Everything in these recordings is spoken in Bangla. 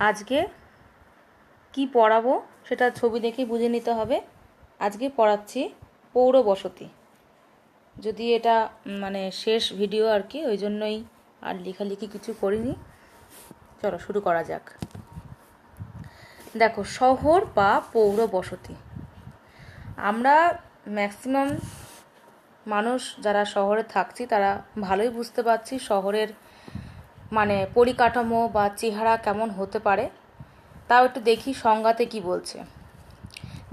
আজকে কি পড়াবো সেটা ছবি দেখেই বুঝে নিতে হবে। আজকে পড়াচ্ছি পৌর বসতি। যদি এটা শেষ ভিডিও আর কি, ওই জন্যই আর লেখালেখি কিছু করিনি। চলো শুরু করা যাক। দেখো, শহর বা পৌর বসতি, আমরা ম্যাক্সিমাম মানুষ যারা শহরে থাকছি তারা ভালোই বুঝতে পারছি শহরের পরিকাঠামো বা চেহারা কেমন হতে পারে। তাও একটু দেখি সংজ্ঞাতে কি বলছে।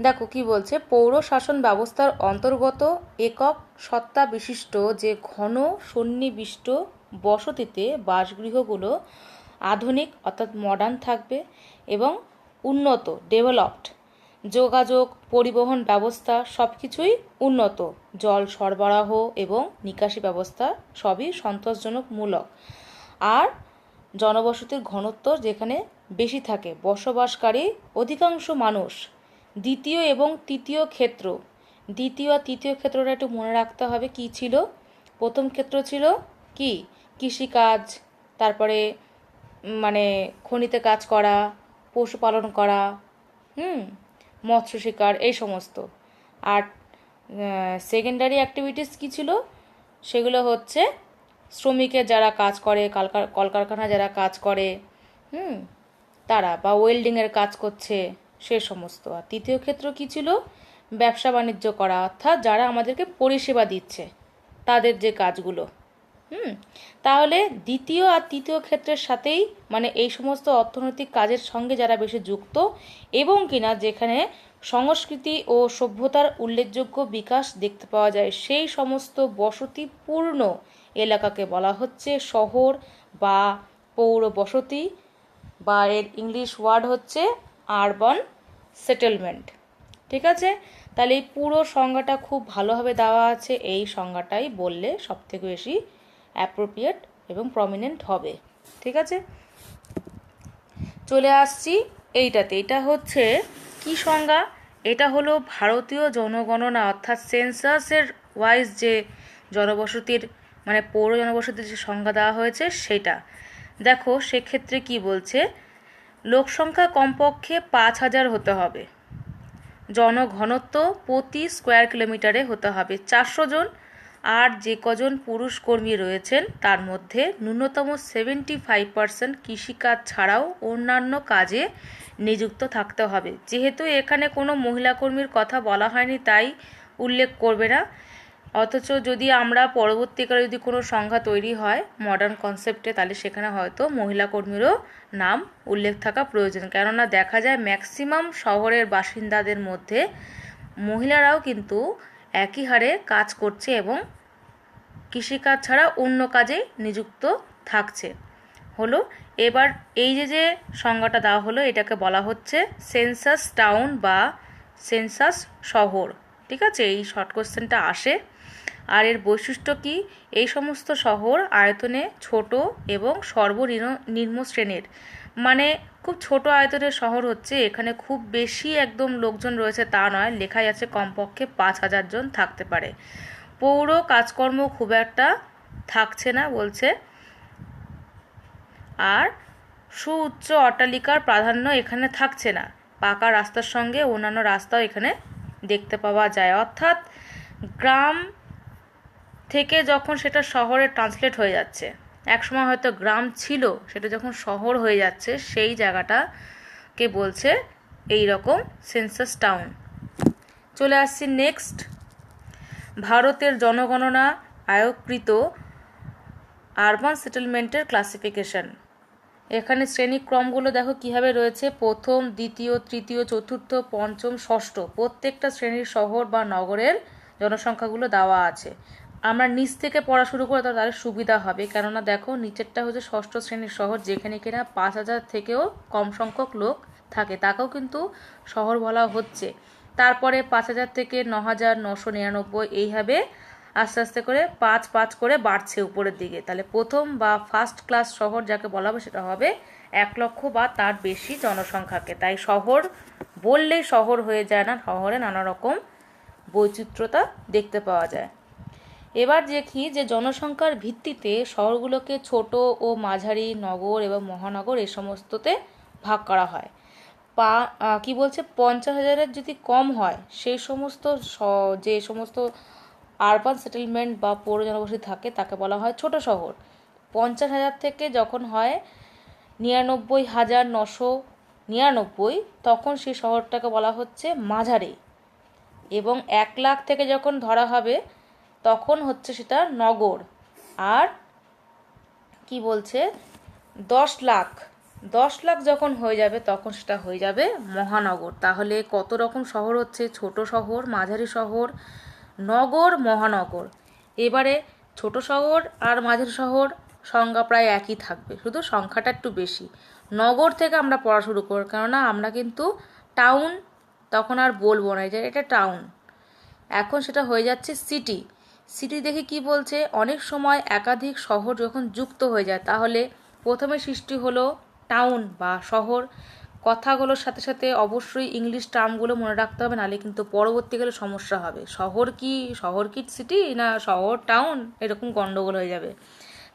দেখো কি বলছে, পৌর শাসন ব্যবস্থার অন্তর্গত একক সত্তা বিশিষ্ট যে ঘন সন্নিবিষ্ট বসতিতে বাসগৃহগুলো আধুনিক অর্থাৎ মডার্ন থাকবে এবং উন্নত ডেভেলপড, যোগাযোগ পরিবহন ব্যবস্থা সব কিছুই উন্নত, জল সরবরাহ এবং নিকাশি ব্যবস্থা সবই সন্তোষজনকমূলক, আর জনবসতির ঘনত্ব যেখানে বেশি থাকে, বসবাসকারী অধিকাংশ মানুষ। দ্বিতীয় এবং তৃতীয় ক্ষেত্র, দ্বিতীয় আর তৃতীয় ক্ষেত্রটা একটু মনে রাখতে হবে কি ছিল। প্রথম ক্ষেত্র ছিল কি, কৃষিকাজ, তারপরে খনিতে কাজ করা, পশুপালন করা, মৎস্য শিকার, এই সমস্ত। আর সেকেন্ডারি অ্যাক্টিভিটিস কী ছিল, সেগুলো হচ্ছে শ্রমিকের যারা কাজ করে, কলকারখানায় যারা কাজ করে তারা, বা ওয়েল্ডিংয়ের কাজ করছে সে সমস্ত। আর তৃতীয় ক্ষেত্র কী ছিল, ব্যবসা বাণিজ্য করা, অর্থাৎ যারা আমাদেরকে পরিষেবা দিচ্ছে তাদের যে কাজগুলো। তাহলে দ্বিতীয় আর তৃতীয় ক্ষেত্রের সাথেই এই সমস্ত অর্থনৈতিক কাজের সঙ্গে যারা বেশি যুক্ত এবং কিনা যেখানে সংস্কৃতি ও সভ্যতার উল্লেখযোগ্য বিকাশ দেখতে পাওয়া যায়, সেই সমস্ত বসতিপূর্ণ এলাকাকে বলা হচ্ছে শহর বা পৌর বসতি, বা এর ইংলিশ ওয়ার্ড হচ্ছে আরবান সেটেলমেন্ট। ঠিক আছে, তাহলে এই পুরো সংজ্ঞাটা খুব ভালোভাবে দেওয়া আছে। এই সংজ্ঞাটাই বললে সবথেকে বেশি অ্যাপ্রোপ্রিয়েট এবং প্রমিনেন্ট হবে। ঠিক আছে, চলে আসছি এইটাতে। এটা হচ্ছে কি সংজ্ঞা, এটা হলো ভারতীয় জনগণনা অর্থাৎ সেন্সাসের ওয়াইজ যে জনবসতির পৌর জনবসতির যে সংজ্ঞা দেওয়া হয়েছে সেটা। দেখো সেক্ষেত্রে কি বলছে, লোকসংখ্যা কমপক্ষে 5,000 হতে হবে, জনঘনত্ব প্রতি স্কোয়ার কিলোমিটারে হতে হবে 400 জন, আর যে কজন পুরুষ কর্মী রয়েছেন তার মধ্যে ন্যূনতম 75% কৃষিকাজ ছাড়াও অন্যান্য কাজে নিযুক্ত থাকতে হবে। যেহেতু এখানে কোনো মহিলা কর্মীর কথা বলা হয়নি তাই উল্লেখ করবে না, অথচ যদি আমরা পরবর্তীকালে যদি কোনো সংখ্যা তৈরি হয় মডার্ন কনসেপ্টে, তাহলে সেখানে হয়তো মহিলা কর্মীরও নাম উল্লেখ থাকা প্রয়োজন। কেননা দেখা যায় ম্যাক্সিমাম শহরের বাসিন্দাদের মধ্যে মহিলারাও কিন্তু একই হারে কাজ করছে এবং কৃষিকাজ ছাড়া অন্য কাজে নিযুক্ত থাকছে। হলো, এবার এই যে সংজ্ঞাটা দেওয়া হলো এটাকে বলা হচ্ছে সেন্সাস টাউন বা সেন্সাস শহর। ঠিক আছে, এই শর্ট কোশ্চেনটা আসে। আর এর বৈশিষ্ট্য কি, এই সমস্ত শহর আয়তনে ছোট এবং সর্বনিম্ন শ্রেণীর, খুব ছোট আয়তনের শহর হচ্ছে, এখানে খুব বেশি একদম লোকজন রয়েছে তা নয়, লেখাই আছে কমপক্ষে 5,000 জন থাকতে পারে। পৌর কাজকর্ম খুব একটা থাকছে না বলছে, আর সুউচ্চ অট্টালিকার প্রাধান্য এখানে থাকছে না, পাকা রাস্তার সঙ্গে অন্যান্য রাস্তাও এখানে দেখতে পাওয়া যায়। অর্থাৎ গ্রাম থেকে যখন সেটা শহরে ট্রান্সলেট হয়ে যাচ্ছে, একসময় হয়তো গ্রাম ছিল, সেটা যখন শহর হয়ে যাচ্ছে, সেই জায়গাটাকে বলছে এই রকম সেন্সাস টাউন। চলে আসছি নেক্সট, ভারতের জনগণনা আয়োগকৃত আরবান সেটেলমেন্টের ক্লাসিফিকেশন। এখানে শ্রেণীক্রমগুলো দেখো কীভাবে রয়েছে, প্রথম, দ্বিতীয়, তৃতীয়, চতুর্থ, পঞ্চম, ষষ্ঠ, প্রত্যেকটা শ্রেণীর শহর বা নগরের জনসংখ্যাগুলো দেওয়া আছে। আমরা নিচ থেকে পড়া শুরু করে তাহলে সুবিধা হবে, কেননা দেখো নিচেরটা হচ্ছে ষষ্ঠ শ্রেণীর শহর, যেখানে কিনা 5,000 থেকেও কম সংখ্যক লোক থাকে, তাকেও কিন্তু শহর বলা হচ্ছে। তারপরে 5,000 থেকে 9,999, এইভাবে আস্তে আস্তে করে 5 করে বাড়ছে উপরের দিকে। তাহলে প্রথম বা ফার্স্ট ক্লাস শহর যাকে বলা হবে সেটা হবে 1 লক্ষ বা তার বেশি জনসংখ্যাকে। তাই শহর বললেই শহর হয়ে যায় না, শহরে নানা রকম বৈচিত্র্যতা দেখতে পাওয়া যায়। এবার দেখি যে জনসংখ্যার ভিত্তিতে শহরগুলোকে ছোট ও মাঝারি, নগর এবং মহানগর এই সমস্ততে ভাগ করা হয়। কি বলছে 50,000-এর যদি কম হয় সেই সমস্ত যে সমস্ত আরবান সেটেলমেন্ট বা পৌর জনবসতি থাকে তাকে বলা হয় ছোট শহর। 50,000 থেকে যখন হয় 99,999 তখন সেই শহরটাকে বলা হচ্ছে মাঝারি। এবং 1 লাখ থেকে যখন ধরা হবে তখন হচ্ছে সেটা নগর। আর কি বলছে 10 লাখ যখন হয়ে যাবে তখন সেটা হয়ে যাবে মহানগর। তাহলে কত রকম শহর হচ্ছে? ছোট শহর, মাঝারি শহর, নগর, মহানগর। এবারে ছোট শহর আর মাঝারি শহর সংজ্ঞা প্রায় একই থাকবে, শুধু সংখ্যাটা একটু বেশি। নগর থেকে আমরা পড়া শুরু করব, কেননা আমরা কিন্তু টাউন তখন আর বলবো না যে এটা টাউন, এখন সেটা হয়ে যাচ্ছে সিটি। সিটি দেখে কি বলছে, অনেক সময় একাধিক শহর যখন যুক্ত হয়ে যায় তাহলে প্রথমে সৃষ্টি হলো টাউন বা শহর। কথাগুলোর সাথে সাথে অবশ্যই ইংলিশ টার্মগুলো মনে রাখতে হবে, নাহলে কিন্তু পরবর্তীকালে সমস্যা হবে। শহর কি সিটি না শহর টাউন, এরকম গন্ডগোল হয়ে যাবে।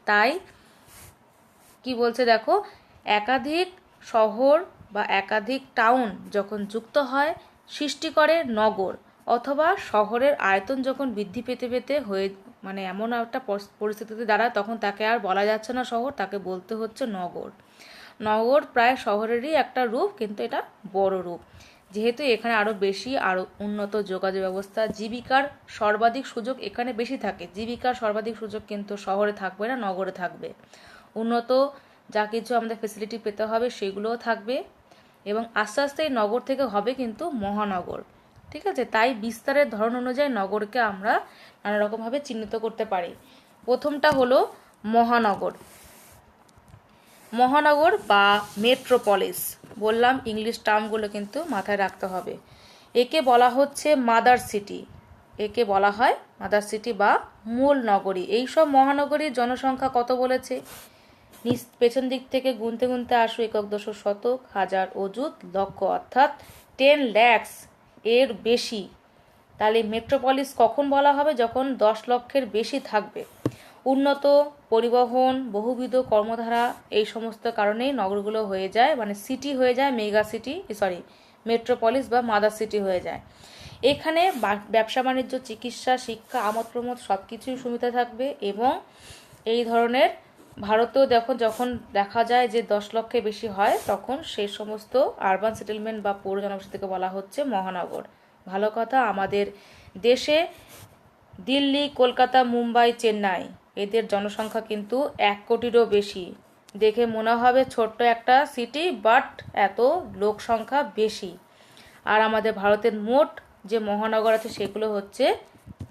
তাই কি বলছে দেখো, একাধিক শহর বা একাধিক টাউন যখন যুক্ত হয় সৃষ্টি করে নগর, অথবা শহরের আয়তন যখন বৃদ্ধি পেতে পেতে হয়ে মানে এমন একটা পরিস্থিতিতে দাঁড়ায় তখন তাকে আর বলা যাচ্ছে না শহর, তাকে বলতে হচ্ছে নগর। নগর প্রায় শহরেরই একটা রূপ, কিন্তু এটা বড় রূপ, যেহেতু এখানে আরও বেশি আরও উন্নত যোগাযোগ ব্যবস্থা, জীবিকার সর্বাধিক সুযোগ এখানে বেশি থাকে। জীবিকার সর্বাধিক সুযোগ কিন্তু শহরে থাকবে না, নগরে থাকবে। উন্নত যা কিছু আমাদের ফেসিলিটি পেতে হবে সেগুলোও থাকবে, এবং আস্তে আস্তে এই নগর থেকে হবে কিন্তু মহানগর। ঠিক আছে, তাই বিস্তারের ধরন অনুযায়ী নগরকে আমরা নানা রকমভাবে চিহ্নিত করতে পারি। প্রথমটা হলো মহানগর। মহানগর বা মেট্রোপলিস, বললাম ইংলিশ টার্মগুলো কিন্তু মাথায় রাখতে হবে। একে বলা হচ্ছে মাদার সিটি, একে বলা হয় মাদার সিটি বা মূল নগরী। এইসব মহানগরীর জনসংখ্যা কত বলেছে, পেছন দিক থেকে গুনতে গুনতে আসো, একক দশক শতক হাজার অযুত লক্ষ, অর্থাৎ 10 lakhs এর বেশি। তাহলে মেট্রোপলিস কখন বলা হবে, যখন 10 লক্ষের বেশি থাকবে। উন্নত পরিবহন, বহুবিধ কর্মধারা, এই সমস্ত কারণেই নগরগুলো হয়ে যায়, মানে সিটি হয়ে যায় মেগা সিটি, মেট্রোপলিস বা মাদার সিটি হয়ে যায়। এখানে ব্যবসা বাণিজ্য, চিকিৎসা, শিক্ষা, আমোদ প্রমোদ সব কিছুই সুবিধা থাকবে। এবং এই ধরনের ভারতেও যখন দেখা যায় যে 10 লক্ষের বেশি হয় তখন সেই সমস্ত আরবান সেটেলমেন্ট বা পৌর জনবসতিকে বলা হচ্ছে মহানগর। ভালো কথা, আমাদের দেশে দিল্লি, কলকাতা, মুম্বাই, চেন্নাই এদের জনসংখ্যা কিন্তু 1 কোটিরও বেশি। দেখে মনে হবে ছোট্ট একটা সিটি, বাট এত লোক সংখ্যা বেশি। আর আমাদের ভারতের মোট যে মহানগর আছে সেগুলো হচ্ছে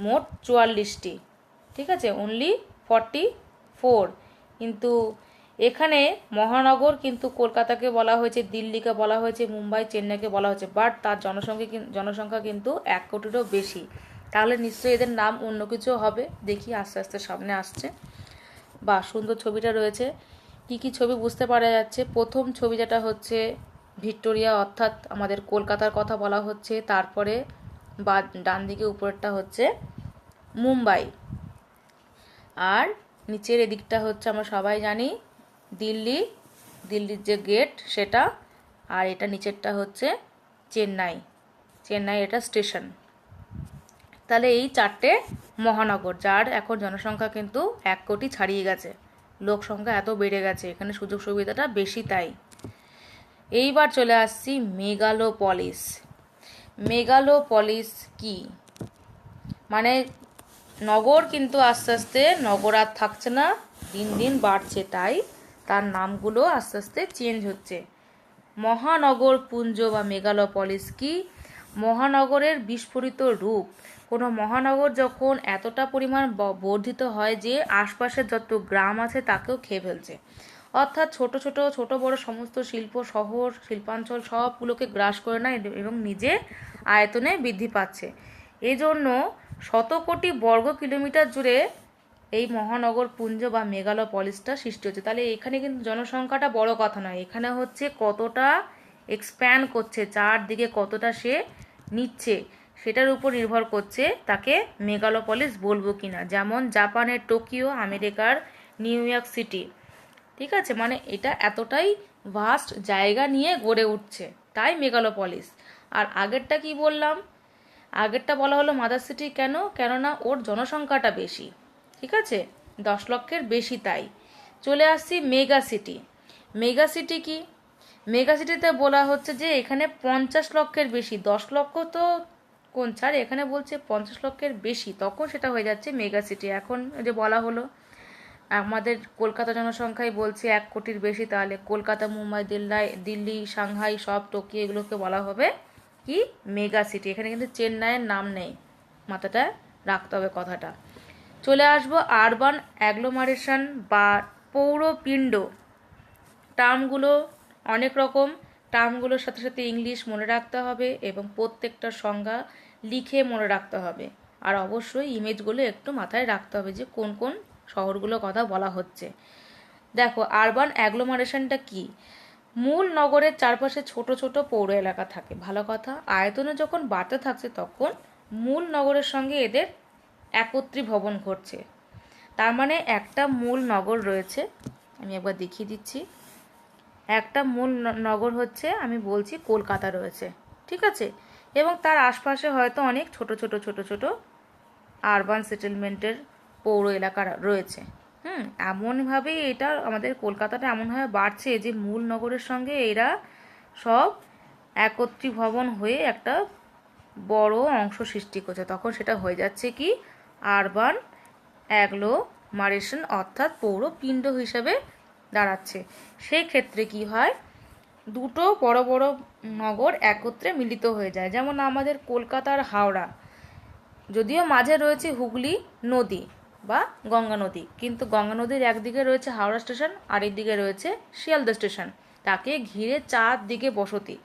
মোট 44টি। ঠিক আছে, অনলি 44। কিন্তু এখানে মহানগর কিন্তু কলকাতাকে বলা হয়েছে, দিল্লিকে বলা হয়েছে, মুম্বাই, চেন্নাইকে বলা হয়েছে, বাট তার জনসংখ্যা কিন্তু 1 কোটিরও বেশি। তাহলে নিশ্চয়ই এদের নাম অন্য কিছু হবে। দেখি আস্তে আস্তে সামনে আসছে। বা সুন্দর ছবিটা রয়েছে, কি কি ছবি বুঝতে পারা যাচ্ছে। প্রথম ছবি যেটা হচ্ছে ভিক্টোরিয়া, অর্থাৎ আমাদের কলকাতার কথা বলা হচ্ছে। তারপরে বা ডান দিকে উপরেরটা হচ্ছে মুম্বাই, আর নিচের এদিকটা হচ্ছে আমরা সবাই জানি দিল্লির যে গেট সেটা, আর এটা নিচেরটা হচ্ছে চেন্নাই, এটা স্টেশন। তাহলে এই 4টে মহানগর, যার এখন জনসংখ্যা কিন্তু 1 কোটি ছাড়িয়ে গেছে, লোক সংখ্যা এত বেড়ে গেছে, এখানে সুযোগ সুবিধাটা বেশি। তাই এইবার চলে আসছি মেগালোপলিস। মেগালোপলিস কি, মানে নগর কিন্তু আস্তে আস্তে নগর আর থাকছে না, দিন দিন বাড়ছে, তাই তার নামগুলো আস্তে আস্তে চেঞ্জ হচ্ছে। মহানগর পুঞ্জ বা মেগালোপলিস কি, মহানগরের বিস্ফোরিত রূপ। কোনো মহানগর যখন এতটা পরিমাণ বর্ধিত হয় যে আশপাশের যত গ্রাম আছে তাকেও খেয়ে ফেলছে, অর্থাৎ ছোট বড় সমস্ত শিল্প শহর, শিল্পাঞ্চল সবগুলোকে গ্রাস করে নেয় এবং নিজে আয়তনে বৃদ্ধি পাচ্ছে। এজন্য শত কোটি বর্গ কিলোমিটার জুড়ে এই মহানগর পুঞ্জ বা মেগালোপলিসটা সৃষ্টি হচ্ছে। তাহলে এখানে কিন্তু জনসংখ্যাটা বড় কথা নয়, এখানে হচ্ছে কতটা এক্সপ্যান্ড করছে, চারদিকে কতটা সে নিচ্ছে সেটার উপর নির্ভর করছে তাকে মেগালোপলিস বলবো কিনা। যেমন জাপানের টোকিও, আমেরিকার নিউ ইয়র্ক সিটি। ঠিক আছে, মানে এটা এতটাই ভাস্ট জায়গা নিয়ে গড়ে উঠছে, তাই মেগালোপলিস। আর আগেরটা কি বললাম? আগেরটা বলা হলো মাদার সিটি, কেন? কেননা ওর জনসংখ্যাটা বেশি, ঠিক আছে, 10 লক্ষের বেশি, তাই। চলে আসছি মেগা সিটি। মেগা সিটি কি? মেগা সিটিতে বলা হচ্ছে যে এখানে 50 লক্ষের বেশি, 10 লক্ষ তো কোন ছাড়, এখানে বলছে 50 লক্ষের বেশি, তখন সেটা হয়ে যাচ্ছে মেগা সিটি। এখন যে বলা হলো আমাদের কলকাতা জনসংখ্যাই বলছে 1 কোটির বেশি, তাহলে কলকাতা, মুম্বাই, দিল্লি, সাংহাই, সব টোকিও, এগুলোকে বলা হবে কি? Mega city. এখানে কিন্তু চেন্নাইয়ের নাম নেই, মাথাটা রাখতে হবে কথাটা। চলে আসবো আরবান অ্যাগ্লোমারেশন বা পৌরপিণ্ড। টার্মগুলো অনেক রকম, টার্মগুলোর সাথে সাথে ইংলিশ মনে রাখতে হবে এবং প্রত্যেকটা সংজ্ঞা লিখে মনে রাখতে হবে। আর অবশ্যই ইমেজগুলো একটু মাথায় রাখতে হবে যে কোন কোন শহরগুলোর কথা বলা হচ্ছে। দেখো, আরবান অ্যাগ্লোমারেশনটা কি? মূল নগরের চারপাশে ছোট ছোট পৌর এলাকা থাকে, ভালো কথা। আয়তনে যখন বাড়তে থাকছে তখন মূল নগরের সঙ্গে এদের একত্রীভবন ঘটছে। তার মানে একটা মূল নগর রয়েছে, আমি একবার দেখিয়ে দিচ্ছি। একটা মূল নগর হচ্ছে, আমি বলছি কলকাতা রয়েছে, ঠিক আছে, এবং তার আশপাশে হয়তো অনেক ছোট ছোট ছোট ছোট আরবান সেটেলমেন্টের পৌর এলাকা রয়েছে। এমনভাবেই এটা আমাদের কলকাতাটা এমনভাবে বাড়ছে যে মূল নগরের সঙ্গে এরা সব একত্রীভবন হয়ে একটা বড় অংশ সৃষ্টি করছে, তখন সেটা হয়ে যাচ্ছে কি? আরবান অ্যাগ্লোমারেশন, অর্থাৎ পৌরপিণ্ড হিসেবে দাঁড়াচ্ছে। সেই ক্ষেত্রে কি হয়? দুটো বড় বড় নগর একত্রে মিলিত হয়ে যায়, যেমন আমাদের কলকাতার হাওড়া, যদিও মাঝে রয়েছে হুগলি নদী বা গঙ্গা নদী, কিন্তু গঙ্গা নদীর একদিকে রয়েছে হাওড়া স্টেশন, আর একদিকে রয়েছে শিয়ালদা স্টেশন, তাকে ঘিরে চারদিকে বসতি।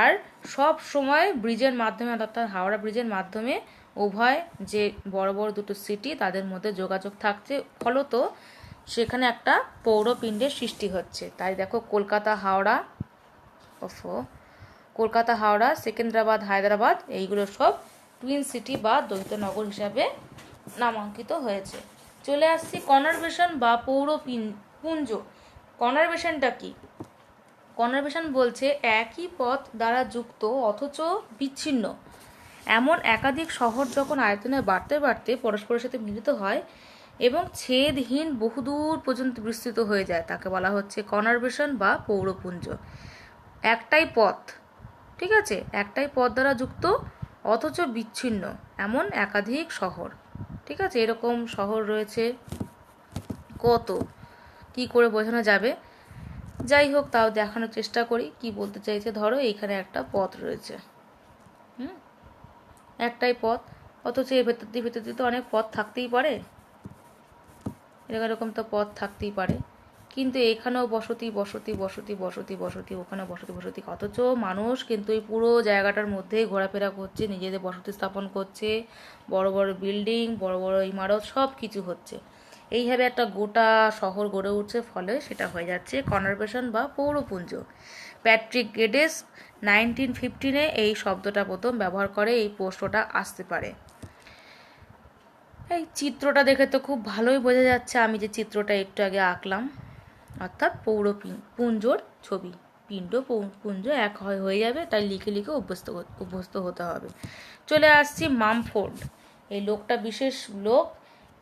আর সব সময় ব্রিজের মাধ্যমে, অর্থাৎ হাওড়া ব্রিজের মাধ্যমে উভয় যে বড় বড় দুটো সিটি তাদের মধ্যে যোগাযোগ থাকছে, ফলত সেখানে একটা পৌরপিণ্ডের সৃষ্টি হচ্ছে। তাই দেখো কলকাতা হাওড়া, কলকাতা হাওড়া, সেকেন্দ্রাবাদ, হায়দ্রাবাদ, এইগুলো সব টুইন সিটি বা দ্বৈত নগর হিসাবে নামাঙ্কিত হয়েছে। চলে আসছি কনারভেশন বা পুঞ্জ। কনারভেশনটা কি? কনারভেশন বলছে একই পথ দ্বারা যুক্ত অথচ বিচ্ছিন্ন এমন একাধিক শহর যখন আয়তনে বাড়তে বাড়তে পরস্পরের সাথে মিলিত হয় এবং ছেদহীন বহুদূর পর্যন্ত বিস্তৃত হয়ে যায়, তাকে বলা হচ্ছে কনারভেশন বা পৌরপুঞ্জ। একটাই পথ, ঠিক আছে, একটাই পথ দ্বারা যুক্ত অথচ বিচ্ছিন্ন এমন একাধিক শহর, ঠিক আছে, এরকম শহর রয়েছে কত, কি করে বোঝানো যাবে? যাই হোক, তাও দেখানোর চেষ্টা করি কি বলতে চাইছে। ধরো এইখানে একটা পথ রয়েছে, একটাই পথ, অথচ এর ভেতর দিয়ে তো অনেক পথ থাকতেই পারে, এরকম তো পথ থাকতেই পারে, কিন্তু এখানেও বসতি বসতি বসতি বসতি বসতি, ওখানে বসতি বসতি, অথচ মানুষ কিন্তু এই পুরো জায়গাটার মধ্যেই ঘোরাফেরা করছে, নিজেদের বসতি স্থাপন করছে, বড় বড় বিল্ডিং, বড় বড় ইমারত, সব কিছু হচ্ছে। এইভাবে একটা গোটা শহর গড়ে উঠছে, ফলে সেটা হয়ে যাচ্ছে কনারভেশন বা পৌরপুঞ্জ। প্যাট্রিক গেডেস 1915 এই শব্দটা প্রথম ব্যবহার করে, এই প্রশ্নটা আসতে পারে। এই চিত্রটা দেখে তো খুব ভালোই বোঝা যাচ্ছে, আমি যে চিত্রটা একটু আগে আঁকলাম, অর্থাৎ পুঞ্জর ছবি। পিণ্ড পুঞ্জ এক হয়ে যাবে, তাই লিখে লিখে অভ্যস্ত হতে হবে। চলে আসছি মামফোর্ড। এই লোকটা বিশেষ লোক,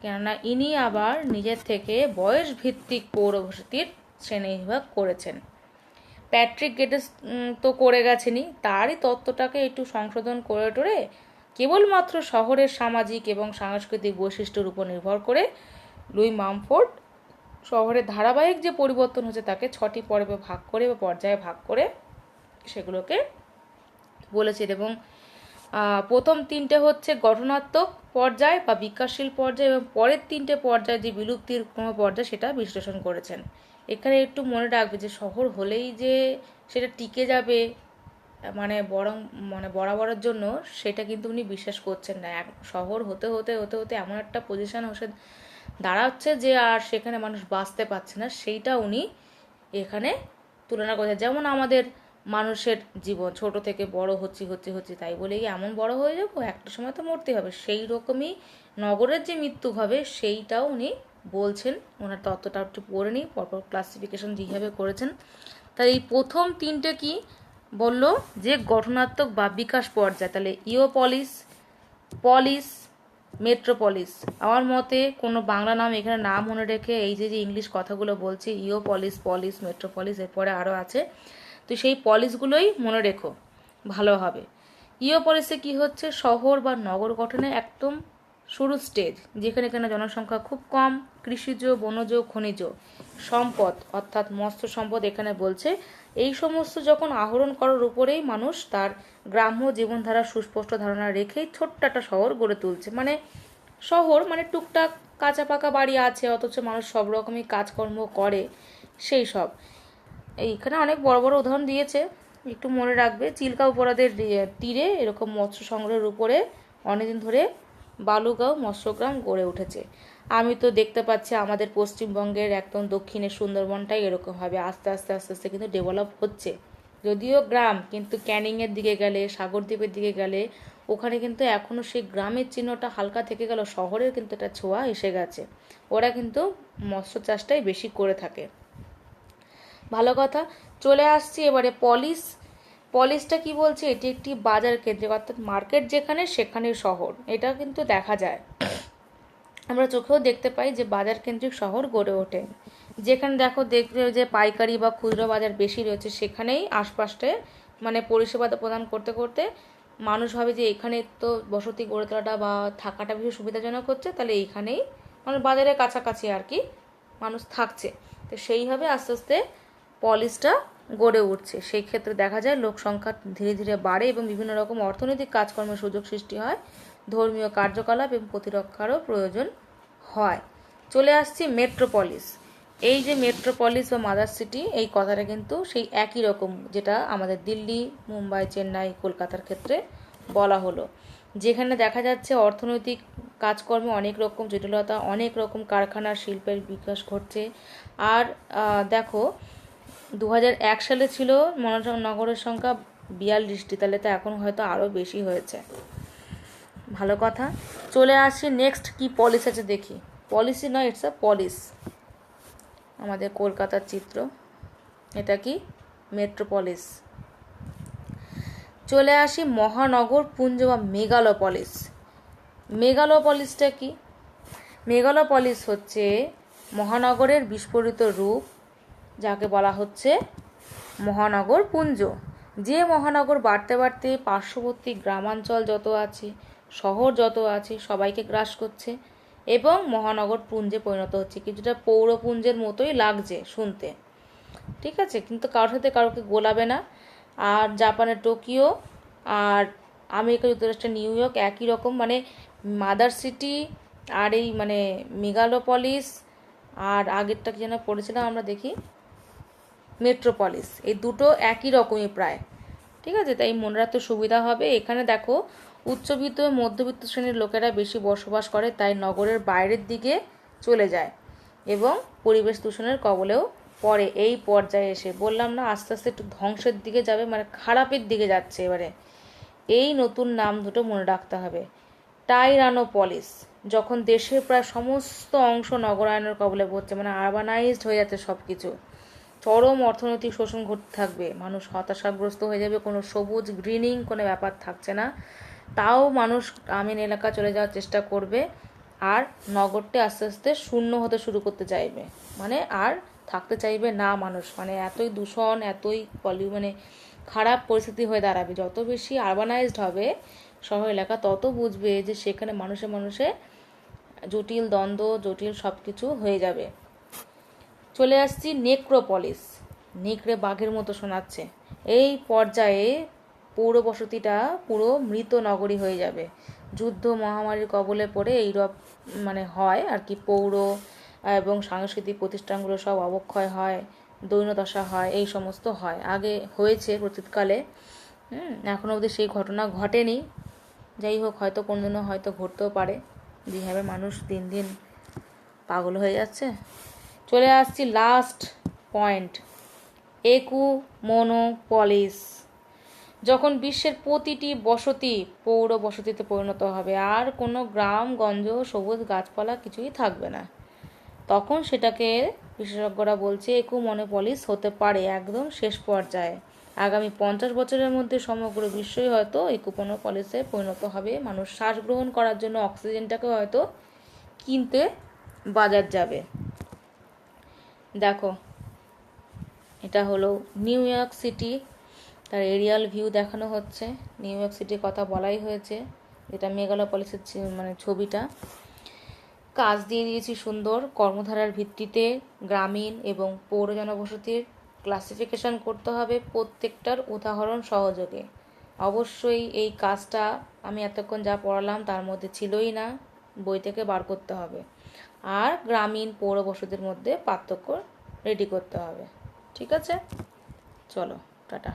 কেননা ইনি আবার নিজের থেকে বয়স ভিত্তিক পৌরবসতির শ্রেণীবিভাগ করেছেন। প্যাট্রিক গেটেস তো করে গেছেনই, তারই তত্ত্বটাকে একটু সংশোধন করে টোরে কেবলমাত্র শহরের সামাজিক এবং সাংস্কৃতিক বৈশিষ্ট্যের উপর নির্ভর করে লুই মামফোর্ড শহরের ধারাবাহিক যে পরিবর্তন হচ্ছে তাকে 6টি পর্বে ভাগ করে বা পর্যায়ে ভাগ করে সেগুলোকে বলেছেন। এবং প্রথম 3টে হচ্ছে গঠনাত্মক পর্যায় বা বিকাশশীল পর্যায়, এবং পরের 3টে পর্যায় যে বিলুপ্তির কোনো পর্যায় সেটা বিশ্লেষণ করেছেন। এখানে একটু মনে রাখবে যে শহর হলেই যে সেটা টিকে যাবে, মানে বরাবরের জন্য, সেটা কিন্তু উনি বিশ্বাস করছেন না। শহর হতে হতে হতে হতে এমন একটা পজিশন হচ্ছে দাঁড়াচ্ছে যে আর সেখানে মানুষ বাঁচতে পারছে না, সেইটা উনি এখানে তুলনা করেছেন। যেমন আমাদের মানুষের জীবন ছোট থেকে বড় হচ্ছে হচ্ছে হচ্ছে, তাই বলে এমন বড় হয়ে যাবো, একটা সময় তো মরতে হবে, সেই রকমই নগরের যে মৃত্যু হবে সেইটাও উনি বলছেন। ওনার তত্ত্বটা একটু পড়ে নিই, পরপর ক্লাসিফিকেশন যেভাবে করেছেন তাহলে এই প্রথম তিনটে কি বলল, যে গঠনাত্মক বা বিকাশ পর্যায়। তাহলে ইওপলিস, পলিস, মেট্রোপলিস। আমার মতে কোনো বাংলা নাম এখানে না মনে রেখে এই যে ইংলিশ কথাগুলো বলছি, ইওপলিস, পলিস, মেট্রোপলিস, এরপরে আরও আছে, তো সেই পলিসগুলোই মনে রেখো ভালো হবে। ইওপলিসে কি হচ্ছে, শহর বা নগর গঠনে একদম শুরু স্টেজ, যেখানে এখানে জনসংখ্যা খুব কম, কৃষিজ, বনজ, খনিজ সম্পদ অর্থাৎ মৎস্য সম্পদ এখানে বলছে, এই সমস্ত যখন আহরণ করার উপরেই মানুষ তার গ্রাম্য জীবনধারার সুস্পষ্ট ধারণা রেখেই ছোট্ট একটা শহর গড়ে তুলছে। মানে শহর মানে টুকটাক কাঁচা পাকা বাড়ি আছে, অথচ মানুষ সব রকমই কাজকর্ম করে, সেই সব। এইখানে অনেক বড় বড় উদাহরণ দিয়েছে, একটু মনে রাখবে। চিল্কা উপহ্রদের তীরে এরকম মৎস্য সংগ্রহের উপরে অনেকদিন ধরে বালুগাঁও মৎস্যগ্রাম গড়ে উঠেছে। আমি তো দেখতে পাচ্ছি আমাদের পশ্চিমবঙ্গের একদম দক্ষিণের সুন্দরবনটাই এরকম হবে, আস্তে আস্তে আস্তে আস্তে কিন্তু ডেভেলপ হচ্ছে। যদিও গ্রাম, কিন্তু ক্যানিংয়ের দিকে গেলে, সাগরদ্বীপের দিকে গেলে ওখানে কিন্তু এখনও সেই গ্রামের চিহ্নটা হালকা থেকে গেল, শহরের কিন্তু একটা ছোঁয়া এসে গেছে। ওরা কিন্তু মৎস্য চাষটাই বেশি করে থাকে। ভালো কথা। চলে আসছি এবারে পলিস। পলিসটা কি বলছে, এটি একটি বাজার কেন্দ্রিক, অর্থাৎ মার্কেট যেখানে সেখানে শহর, এটা কিন্তু দেখা যায়, আমরা চোখেও দেখতে পাই যে বাজার কেন্দ্রিক শহর গড়ে ওঠে। যেখানে দেখবে যে পাইকারি বা খুচরো বাজার বেশি রয়েছে, সেখানেই আশপাশে মানে পরিষেবা প্রদান করতে করতে মানুষ ভাবে যে এখানে তো বসতি গড়ে তোলাটা বা থাকাটা বেশি সুবিধাজনক হচ্ছে, তাহলে এইখানেই মানে বাজারের কাছাকাছি আর কি মানুষ থাকছে। তো সেইভাবে আস্তে আস্তে পলিসটা গড়ে উঠছে। সেই ক্ষেত্রে দেখা যায় লোক সংখ্যা ধীরে ধীরে বাড়ে এবং বিভিন্ন রকম অর্থনৈতিক কাজকর্মের সুযোগ সৃষ্টি হয়, ধর্মীয় কার্যকলাপ এবং প্রতিরক্ষারও প্রয়োজন হয়। চলে আসছি মেট্রোপলিস। এই যে মেট্রোপলিস বা মাদার সিটি, এই কথাটা কিন্তু সেই একই রকম যেটা আমাদের দিল্লি, মুম্বাই, চেন্নাই, কলকাতার ক্ষেত্রে বলা হলো, যেখানে দেখা যাচ্ছে অর্থনৈতিক কাজকর্মে অনেক রকম জটিলতা, অনেক রকম কারখানার শিল্পের বিকাশ ঘটছে। আর দেখো 2001 সালে ছিল নগরের সংখ্যা 42টি, তাহলে তো এখন হয়তো আরও বেশি হয়েছে। ভালো কথা। চলে আসি নেক্সট কি পলিস আছে দেখি। পলিসি নয়, ইটস আ পলিস। আমাদের কলকাতার চিত্র, এটা কি মেট্রোপলিস। চলে আসি মহানগর পুঞ্জ বা মেগালোপলিস। মেগালোপলিসটা কি? মেগালোপলিস হচ্ছে মহানগরের বিস্ফোরিত রূপ, যাকে বলা হচ্ছে মহানগর পুঞ্জ। যে মহানগর বাড়তে বাড়তে পার্শ্ববর্তী গ্রামাঞ্চল যত আছে, শহর যত আছে, সবাইকে গ্রাস করছে এবং মহানগর পুঞ্জে পরিণত হচ্ছে। কিছুটা পৌরপুঞ্জের মতোই লাগছে শুনতে, ঠিক আছে, কিন্তু কারোর সাথে কারোকে গোলাবে না। আর জাপানের টোকিও আর আমেরিকা যুক্তরাষ্ট্রের নিউ ইয়র্ক একই রকম, মানে মাদার সিটি আর এই মানে মেগালোপলিস আর আগেরটা কি যেন পড়েছিলাম আমরা দেখি মেট্রোপলিস, এই দুটো একই রকমই প্রায়, ঠিক আছে, তাই মনে রাখতে সুবিধা হবে। এখানে দেখো উচ্চবিত্ত মধ্যবিত্ত শ্রেণীর লোকেরা বেশি বসবাস করে, তাই নগরের বাইরের দিকে চলে যায় এবং পরিবেশ দূষণের কবলেও পড়ে। এই পর্যায়ে এসে বললাম না আস্তে আস্তে একটু ধ্বংসের দিকে যাবে, মানে খারাপের দিকে যাচ্ছে। এবারে এই নতুন নাম দুটো মনে রাখতে হবে। টাইরানোপলিস, যখন দেশের প্রায় সমস্ত অংশ নগরায়নের কবলে পড়ছে, মানে আরবানাইজড হয়ে যাচ্ছে সব কিছু, চরম অর্থনৈতিক শোষণ ঘটতে থাকবে, মানুষ হতাশাগ্রস্ত হয়ে যাবে, কোনো সবুজ গ্রিনিং কোনো ব্যাপার থাকছে না, তাও মানুষ গ্রামীণ এলাকা চলে যাওয়ার চেষ্টা করবে আর নগরটি আস্তে আস্তে শূন্য হতে শুরু করতে চাইবে, মানে আর থাকতে চাইবে না মানুষ, মানে এতই দূষণ, এতই মানে খারাপ পরিস্থিতি হয়ে দাঁড়াবে। যত বেশি আরবানাইজড হবে শহর এলাকা, তত বুঝবে যে সেখানে মানুষে মানুষে জটিল দ্বন্দ্ব, জটিল সব কিছু হয়ে যাবে। চলে আসছি নেক্রোপলিস। নেকড়ে বাঘের মতো শোনাচ্ছে। এই পর্যায়ে পৌর বসতিটা পুরো মৃত নগরী হয়ে যাবে। যুদ্ধ মহামারীর কবলে পড়ে এইরূপ মানে হয় আর কি, পৌর এবং সাংস্কৃতিক প্রতিষ্ঠানগুলো সব অবক্ষয় হয়, দৈন্যদশা হয়, এই সমস্ত হয়, আগে হয়েছে অতীতকালে। এখনও অবধি সেই ঘটনা ঘটেনি, যাই হোক হয়তো কোনোদিনও হয়তো ঘটতেও পারে, যেভাবে মানুষ দিন দিন পাগল হয়ে যাচ্ছে। চলে আসছি লাস্ট পয়েন্ট, একু-মোনোপলিস। যখন বিশ্বের প্রতিটি বসতি পৌর বসতিতে পরিণত হবে, আর কোনো গ্রামগঞ্জ সবুজ গাছপালা কিছুই থাকবে না, তখন সেটাকে বিশেষজ্ঞরা বলছে একু মনোপলিস হতে পারে একদম শেষ পর্যায়ে। আগামী 50 বছরের মধ্যে সমগ্র বিশ্বই হয়তো একু মনোপলিসে পরিণত হবে। মানুষ শ্বাস গ্রহণ করার জন্য অক্সিজেনটাকে হয়তো কিনতে বাজার যাবে। দেখো, এটা হলো নিউ ইয়র্ক সিটি, তার এরিয়াল ভিউ দেখানো হচ্ছে। নিউ ইয়র্ক সিটির কথা বলাই হয়েছে, যেটা মেগালোপলিসের মানে ছবিটা। কাজ দিয়ে দিয়েছি সুন্দর। কর্মধারার ভিত্তিতে গ্রামীণ এবং পৌর জনবসতির ক্লাসিফিকেশন করতে হবে প্রত্যেকটার উদাহরণ সহযোগে। অবশ্যই এই কাজটা আমি এতক্ষণ যা পড়ালাম তার মধ্যে ছিলই না, বই থেকে বার করতে হবে। আর গ্রামীণ পৌর বসতির মধ্যে পার্থক্য রেডি করতে হবে। ঠিক আছে, চলো টাটা।